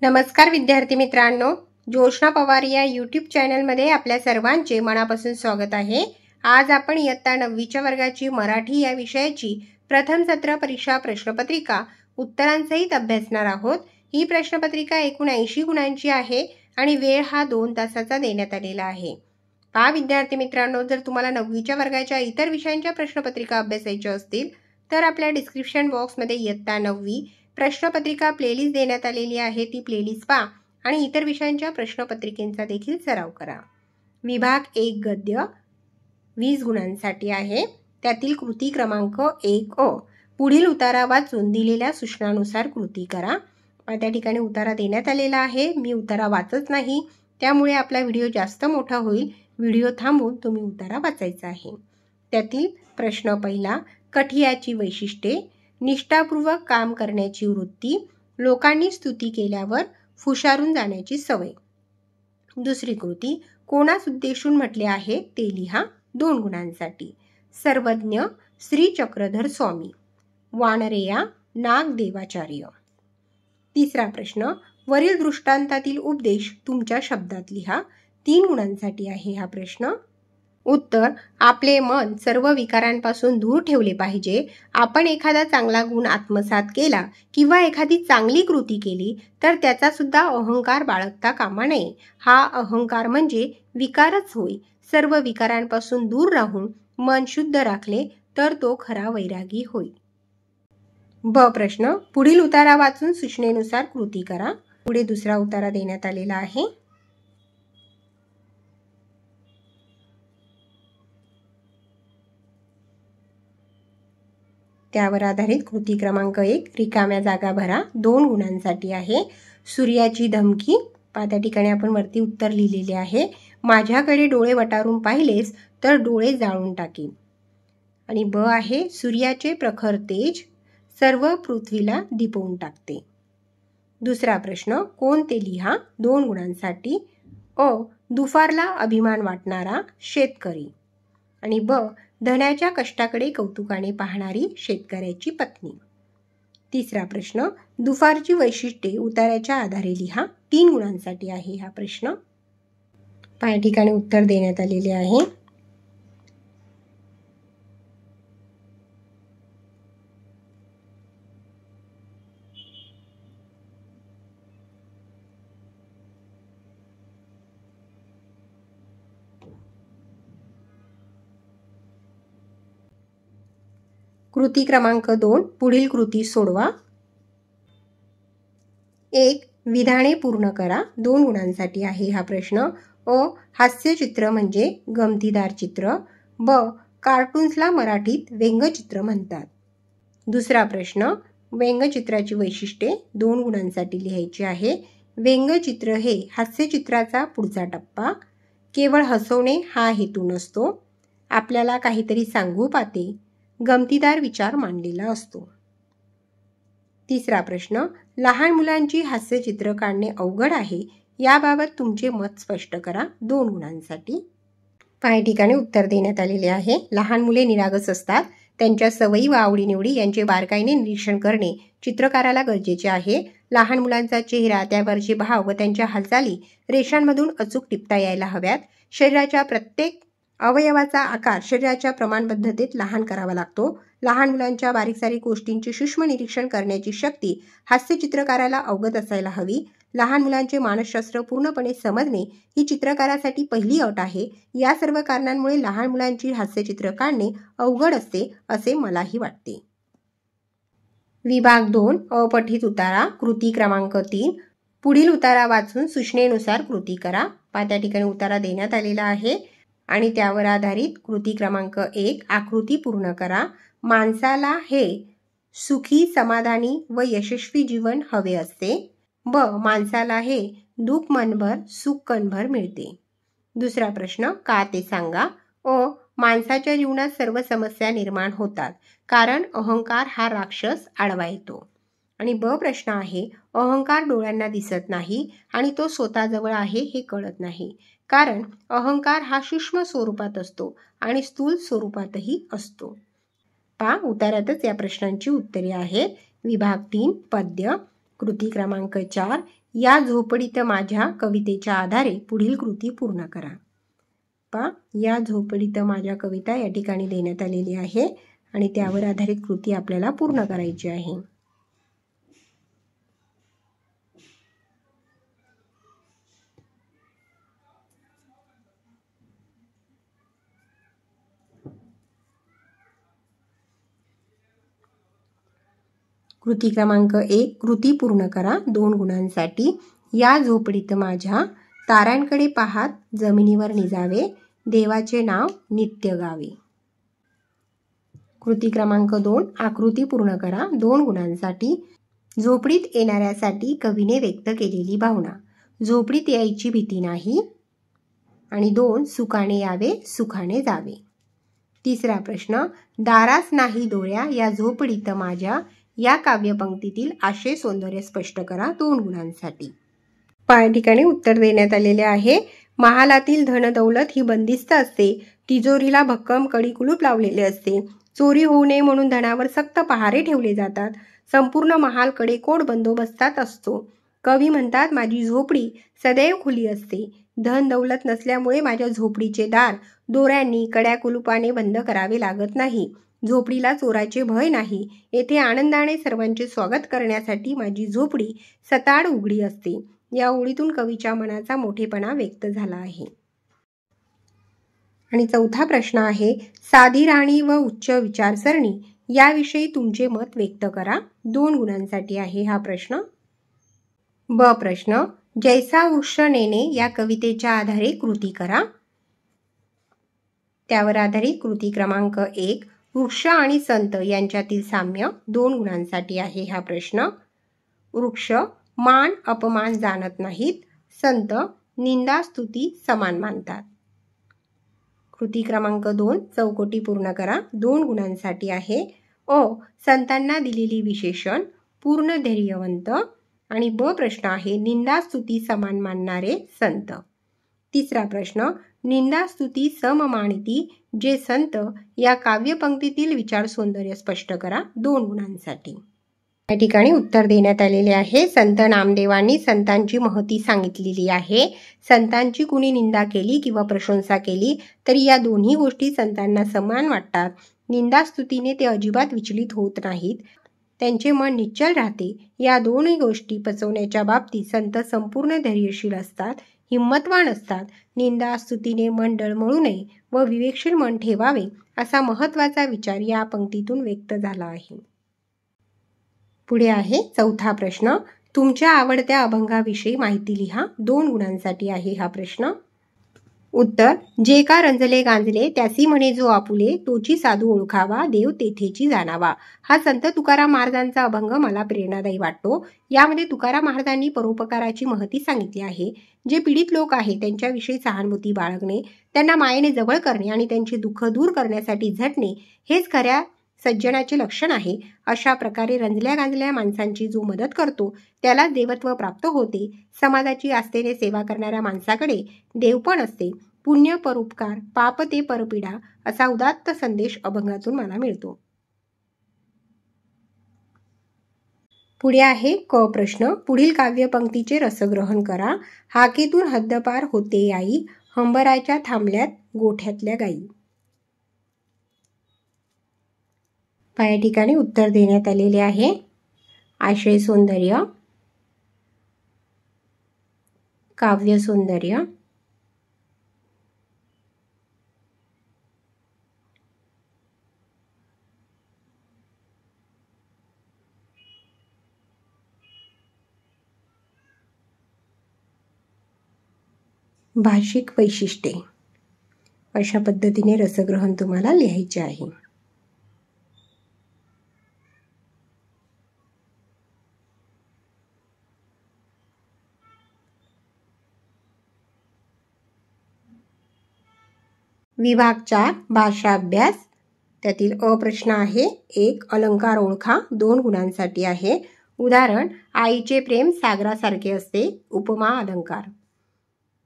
नमस्कार विद्यार्थी मित्रांनो, जोशना पवार या यूट्यूब चॅनलमध्ये आपल्या सर्वांचे मनापासून स्वागत आहे। आज आपण इयत्ता 9वीच्या वर्गाची मराठी या विषयाची प्रथम सत्र परीक्षा प्रश्नपत्रिका उत्तरांसहित अभ्यासणार आहोत। ही प्रश्नपत्रिका एकूण 80 गुणांची आहे आणि वेळ हा 2 तासाचा देण्यात आलेला आहे। विद्यार्थी मित्रांनो, जर तुम्हाला 9वीच्या वर्गाच्या इतर विषयांच्या प्रश्नपत्रिका अभ्यासायच्या असतील तर आपल्या डिस्क्रिप्शन बॉक्समध्ये इयत्ता 9वी प्रश्नपत्रिका प्लेलिस्ट देण्यात आलेली आहे। ती प्लेलिस्ट पहा आणि इतर विषयांच्या प्रश्नपत्रिकेचा देखील सराव करा। विभाग 1 गद्य 20 गुणांसाठी आहे। त्यातील कृती क्रमांक 1 पुढील उतारा वाचून दिलेल्या सूचनानुसार कृती करा। त्या ठिकाणी उतारा देण्यात आलेला आहे। मी उतारा वाचत नाही, त्यामुळे आपला व्हिडिओ जास्त मोठा होईल। व्हिडिओ थांबवून तुम्ही उतारा वाचायचा आहे। त्यातील प्रश्न पहिला, कठियाची वैशिष्ट्ये, निष्ठापूर्वक काम करण्याची वृत्ती, लोकांनी स्तुती केल्यावर फुशारून जाण्याची सवय। दुसरी कृती, कोणास उद्देशून म्हटले आहे ते लिहा, 2 गुणांसाठी। सर्वज्ञ श्री चक्रधर स्वामी, वानरेया नागदेवाचार्य। तिसरा प्रश्न, वरील दृष्टांतातील उपदेश तुमच्या शब्दात लिहा, 3 गुणांसाठी आहे हा प्रश्न। उत्तर, आपले मन सर्व विकारांपासून दूर ठेवले पाहिजे। आपण एखादा चांगला गुण आत्मसात केला किंवा एखादी चांगली कृती केली तर त्याचा सुद्धा अहंकार बाळगता कामा नये। हा अहंकार म्हणजे विकारच होय। सर्व विकारांपासून दूर राहून मन शुद्ध राखले तर तो खरा वैरागी होय। ब प्रश्न, पुढील उतारा वाचून सूचनेनुसार कृती करा। पुढे दुसरा उतारा देण्यात आलेला आहे। त्यावर आधारित कृती क्रमांक 1, रिकाम्या जागा भरा, 2 गुणांसाठी आहे। सूर्याची धमकी, त्या ठिकाणी आपण वरती उत्तर लिहिलेले आहे। माझ्याकडे डोळे वटारून पाहिलेस तर डोळे जाळून टाकीन। आणि ब आहे, सूर्याचे प्रखर तेज सर्व पृथ्वीला दिपवून टाकते। दुसरा प्रश्न, कोण ते लिहा, 2 गुणांसाठी। अ, दुफारला अभिमान वाटणारा शेतकरी। आणि ब, धन्याच्या कष्टाकडे कौतुकाने पाहणारी शेतकऱ्याची पत्नी। तिसरा प्रश्न, दुफारची वैशिष्ट्ये उतार्याच्या आधारे लिहा, 3 गुणांसाठी आहे हा प्रश्न। या ठिकाणी उत्तर देण्यात आलेले आहे। कृती क्रमांक 2, पुढील कृती सोडवा। 1, विधाने पूर्ण करा, 2 गुणांसाठी आहे हा प्रश्न। अ, हास्यचित्र म्हणजे गमतीदार चित्र। ब, कार्टून्सला मराठीत व्यंगचित्र म्हणतात। दुसरा प्रश्न, व्यंगचित्राची वैशिष्ट्ये 2 गुणांसाठी लिहायची आहे। व्यंगचित्र हे हास्यचित्राचा पुढचा टप्पा। केवळ हसवणे हा हेतू नसतो, आपल्याला काहीतरी सांगू पाहते, गमतीदार विचार मांडलेला असतो। तिसरा प्रश्न, लहान मुलांची हास्यचित्र काढणे अवघड आहे, याबाबत तुमचे मत स्पष्ट करा, 2 गुणांसाठी। या ठिकाणी उत्तर देण्यात आलेले आहे। लहान मुले निरागस असतात, त्यांच्या सवयी व आवडीनिवडी यांचे बारकाईने निरीक्षण करणे चित्रकाराला गरजेचे आहे। लहान मुलांचा चेहरा, त्यावरचे भाव व त्यांच्या हालचाली रेषांमधून अचूक टिपता यायला हव्यात। शरीराच्या प्रत्येक अवयवाचा आकार शरीराच्या प्रमाणबद्धतेत लहान करावा लागतो। लहान मुलांच्या बारीक सारीक गोष्टींचे सूक्ष्म निरीक्षण करण्याची शक्ती हास्यचित्रकाराला अवगत असायला हवी। लहान मुलांचे मानसशास्त्र पूर्णपणे समजणे ही चित्रकारासाठी पहिली अट आहे। या सर्व कारणांमुळे लहान मुलांची हास्यचित्र काढणे अवघड असते असे मलाही वाटते। विभाग 2, अपठित उतारा, कृती क्रमांक 3, पुढील उतारा वाचून सूचनेनुसार कृती करा। त्या ठिकाणी उतारा देण्यात आलेला आहे आणि त्यावर आधारित कृती क्रमांक 1, आकृती पूर्ण करा। माणसाला हे सुखी, समाधानी व यशस्वी जीवन हवे असते। ब, माणसाला हे दुःख मनभर, सुख कणभर मिळते। दुसरा प्रश्न, का ते सांगा। अ, माणसाच्या जीवनात सर्व समस्या निर्माण होतात कारण अहंकार हा राक्षस आडवा येतो। आणि ब प्रश्न आहे, अहंकार डोळ्यांना दिसत नाही आणि तो स्वतःजवळ आहे हे कळत नाही, कारण अहंकार हा सूक्ष्म स्वरूपात असतो आणि स्थूल स्वरूपातही असतो। उतार्यातच या प्रश्नांची उत्तरे आहेत। विभाग 3, पद्य, कृती क्रमांक 4, या झोपडीत माझ्या कवितेच्या आधारे पुढील कृती पूर्ण करा. या झोपडीत माझ्या कविता या ठिकाणी देण्यात आलेली आहे आणि त्यावर आधारित कृती आपल्याला पूर्ण करायची आहे. कृती क्रमांक 1, कृती पूर्ण करा 2 गुणांसाठी. या झोपडीत माझ्या ताऱ्यांकडे पाहात जमिनीवर निजावे, देवाचे नाव नित्य गावे. कृती क्रमांक 2, आकृती पूर्ण करा 2 गुणांसाठी. झोपडीत येणाऱ्यासाठी कवीने व्यक्त केलेली भावना. झोपडीत यायची भीती नाही. आणि 2, सुखाने यावे सुखाने जावे. तिसरा प्रश्न, दारास नाही दोऱ्या या झोपडीत माझ्या या काव्यपंक्तीतील आशय सौंदर्य स्पष्ट करा 2 गुणांसाठी. या ठिकाणी उत्तर देण्यात आलेले आहे. महालातील धनदौलत ही बंदिस्त असते. तिजोरीला भक्कम कडी कुलूप लावलेले असते. चोरी होऊ नये म्हणून धनावर सक्त पहारे ठेवले जातात. संपूर्ण महालकडे कोट बंदोबस्तात असतो. कवी म्हणतात, माझी झोपडी सदैव खुली असते. धन दौलत नसल्यामुळे माझ्या झोपडीचे दार दोऱ्यांनी कड्या कुलुपाने बंद करावे लागत नाही. झोपडीला चोराचे भय नाही. येथे आनंदाने सर्वांचे स्वागत करण्यासाठी माझी झोपडी सताड उघडी असते. या ओळीतून कवीच्या मनाचा मोठेपणा व्यक्त झाला आहे. आणि चौथा प्रश्न आहे, साधी राहणी व उच्च विचारसरणी याविषयी तुमचे मत व्यक्त करा 2 गुणांसाठी आहे हा प्रश्न. ब प्रश्न, जैसा वृक्ष नेणे या कवितेच्या आधारे कृती करा. त्यावर आधारित कृती क्रमांक 1, वृक्ष आणि संत यांच्यातील साम्य 2 गुणांसाठी आहे हा प्रश्न. वृक्ष मान अपमान जाणत नाहीत. संत निंदा स्तुती समान मानतात. कृती क्रमांक 2, चौकटी पूर्ण करा 2 गुणांसाठी आहे. अ, संतांना दिलेली विशेषण पूर्ण धैर्यवंत. आणि ब प्रश्न आहे, निंदा स्तुती समान मानणारे संत. तिसरा प्रश्न, निंदा स्तुती सममानिती जे संत या काव्यपंक्तीतील विचार सौंदर्य स्पष्ट करा 2 गुणांसाठी. या ठिकाणी उत्तर देण्यात आलेले आहे. संत नामदेवांनी संतांची महती सांगितलेली आहे. संतांची कुणी निंदा केली किंवा प्रशंसा केली तरी या दोन्ही गोष्टी संतांना समान वाटतात. निंदास्तुतीने ते अजिबात विचलित होत नाहीत. त्यांचे मन निश्चल राहते. या दोन्ही गोष्टी पचवण्याच्या बाबतीत संत संपूर्ण धैर्यशील असतात, हिम्मतवान असतात. निंदास्तुतीने मन डळमळू नये व विवेकशील मन ठेवावे असा महत्त्वाचा विचार या पंक्तीतून व्यक्त झाला आहे. पुढे आहे चौथा प्रश्न, तुमच्या आवडत्या अभंगाविषयी माहिती लिहा 2 गुणांसाठी आहे हा प्रश्न. उत्तर, जे का रंजले गांजले त्यासी म्हणे जो आपुले, तोची साधू ओळखावा देव तेथेची जाणावा. हा संत तुकाराम महाराजांचा अभंग मला प्रेरणादायी वाटतो. यामध्ये तुकाराम महाराजांनी परोपकाराची महती सांगितली आहे. जे पीडित लोक आहेत त्यांच्याविषयी सहानुभूती बाळगणे, त्यांना मायेने जवळ करणे आणि त्यांचे दुःख दूर करण्यासाठी झटणे हेच खऱ्या सज्जनाचे लक्षण आहे. अशा प्रकारे रंजल्या गांजल्या माणसांची जो मदत करतो त्याला देवत्व प्राप्त होते. समाजाची आस्थेने सेवा करणाऱ्या माणसाकडे देवपण असते. पुण्य परोपकार पाप ते परपीडा असा उदात्त संदेश अभंगातून मला मिळतो. पुढे आहे क प्रश्न, पुढील काव्यपंक्तीचे रसग्रहण करा. हाकेतून हद्दपार होते आई, हंबराच्या थांबल्यात गोठ्यातल्या गाई. या ठिकाणी उत्तर देण्यात आलेले आहे. आशय सौंदर्य, काव्य सौंदर्य, भाषिक वैशिष्ट्ये अशा पद्धतीने रसग्रहण तुम्हाला लिहायचे आहे. विभाग 4 भाषा अभ्यास. त्यातील अ प्रश्न आहे 1 अलंकार ओळखा 2 गुणांसाठी आहे. उदाहरण, आईचे प्रेम सागरासारखे असते. उपमा अलंकार.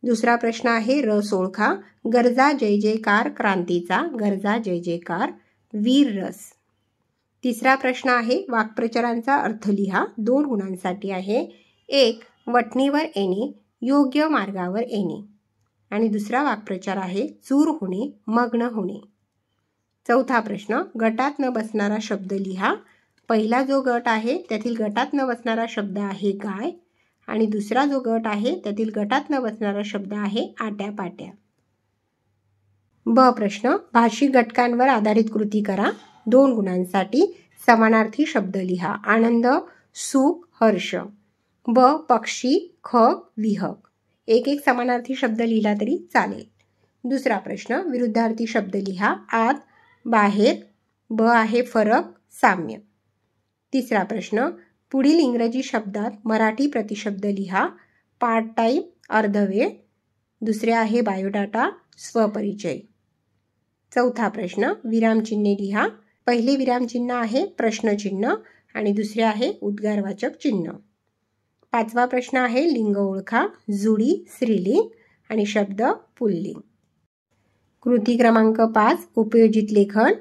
दुसरा प्रश्न आहे रस ओळखा. गरजा जय जयकार क्रांतीचा, गरजा जय जयकार वीर रस. तिसरा प्रश्न आहे वाक्प्रचारांचा अर्थ लिहा 2 गुणांसाठी आहे. 1 वटणीवर येणे, योग्य मार्गावर येणे. आणि दुसरा वाक्प्रचार आहे चूर होणे, मग्न होणे. चौथा प्रश्न, गटात न बसणारा शब्द लिहा. पहिला जो गट आहे त्यातील गटात न बसणारा शब्द आहे गाय आणि दुसरा जो गट आहे त्यातील गटात न बसणारा शब्द आहे आट्यापाट्या. ब प्रश्न, भाषिक घटकांवर आधारित कृती करा. 2 गुणांसाठी समानार्थी शब्द लिहा. आनंद, सुख, हर्ष. ब पक्षी, खग, विहग. एक समानार्थी शब्द लिहिला तरी चालेल. दुसरा प्रश्न, विरुद्धार्थी शब्द लिहा. आत, बाहेर. ब आहे फरक, साम्य. तिसरा प्रश्न, पुढील इंग्रजी शब्दात मराठी प्रतिशब्द लिहा. पार्ट टाइम, अर्धवेळ. दुसरे आहे बायोडाटा, स्वपरिचय. चौथा प्रश्न, विरामचिन्हे लिहा. पहिले विरामचिन्ह आहे प्रश्नचिन्ह आणि दुसरे आहे उद्गारवाचक चिन्ह. पाचवा प्रश्न आहे लिंग ओळखा. जुडी, स्त्रीलिंग आणि शब्द पुल्लिंग. कृती क्रमांक 5, उपयोजित लेखन.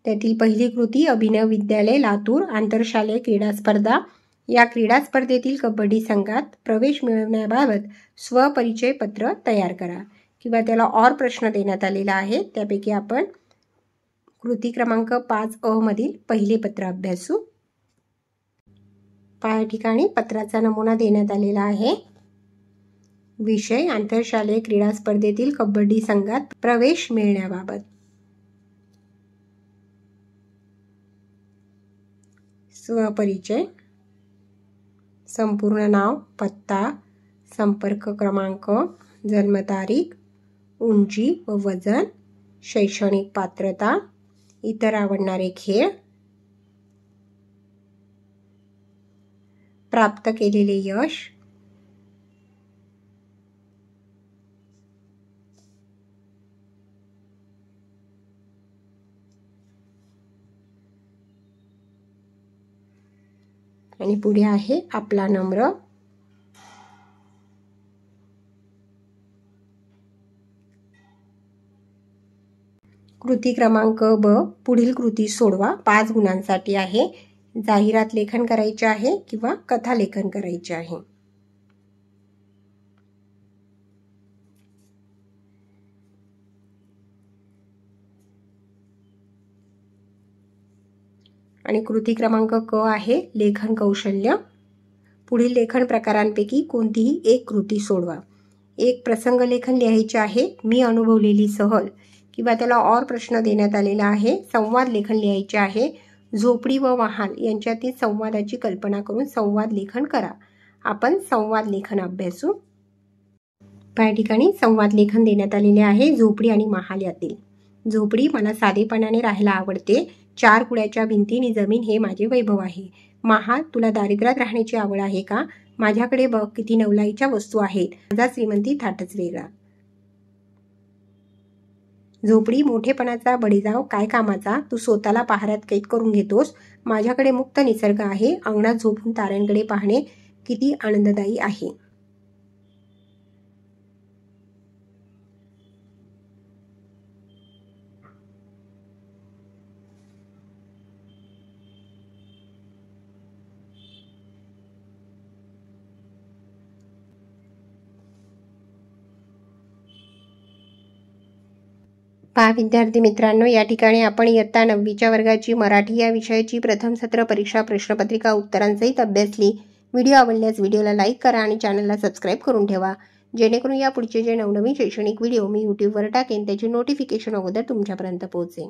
त्यातील पहिली कृती, अभिनव विद्यालय लातूर आंतरशालेय क्रीडा स्पर्धा. या क्रीडा स्पर्धेतील कबड्डी संघात प्रवेश मिळवण्याबाबत स्वपरिचय पत्र तयार करा. किंवा त्याला और प्रश्न देण्यात आलेला आहे. त्यापैकी आपण कृती क्रमांक 5 मधील पहिले पत्र अभ्यासू. या ठिकाणी पत्राचा नमुना देण्यात आलेला आहे. विषय, आंतरशालेय क्रीडा स्पर्धेतील कबड्डी संघात प्रवेश मिळण्याबाबत. स्वपरिचय, संपूर्ण नाव, पत्ता, संपर्क क्रमांक, जन्मतारीख, उंची व वजन, शैक्षणिक पात्रता, इतर आवडणारे खेळ, प्राप्त केलेले यश, आणि पुढे आहे आपला नम्र. कृती क्रमांक ब, पुढील कृती सोडवा. 5 गुणांसाठी आहे. जाहिरात लेखन करायचे आहे किंवा कथा लेखन करायचे आहे. आणि कृती क्रमांक क आहे लेखन कौशल्य. पुढील लेखन प्रकारांपैकी कोणतीही एक कृती सोडवा. एक प्रसंग लेखन लिहायचे आहे. मी अनुभवलेली सहल किंवा त्याला और प्रश्न देण्यात आलेला आहे. संवाद लेखन लिहायचे आहे. झोपडी व महाल यांच्यातील संवादाची कल्पना करून संवाद लेखन करा. आपण संवाद लेखन अभ्यासू. या ठिकाणी संवाद लेखन देण्यात आलेले आहे. झोपडी आणि महाल यातील. झोपडी, मला साधेपणाने राहायला आवडते. 4 कुड्याच्या भिंतींनी जमीन हे माझे वैभव आहे. महाल, तुला दारिद्र्यात राहण्याची आवड आहे का? माझ्याकडे बघ किती नवलाईच्या वस्तू आहेत. माझा श्रीमंती थाटच वेगळा. झोपडी, मोठेपणाचा बळीजाव काय कामाचा? तू स्वतःला पहाऱ्यात कैद करून घेतोस. माझ्याकडे मुक्त निसर्ग आहे. अंगणात झोपून ताऱ्यांकडे पाहणे किती आनंददायी आहे. पहा विद्यार्थी मित्रांनो, या ठिकाणी आपण इयत्ता 9वीच्या वर्गाची मराठी या विषयाची प्रथम सत्र परीक्षा प्रश्नपत्रिका उत्तरांसहित अभ्यासली. व्हिडिओ आवडल्यास व्हिडिओला लाईक करा आणि चॅनलला सबस्क्राईब करून ठेवा, जेणेकरून या पुढचे जे नवनवीन शैक्षणिक व्हिडिओ मी यूट्यूबवर टाकेन त्याची नोटिफिकेशन अगोदर तुमच्यापर्यंत पोहोचेल.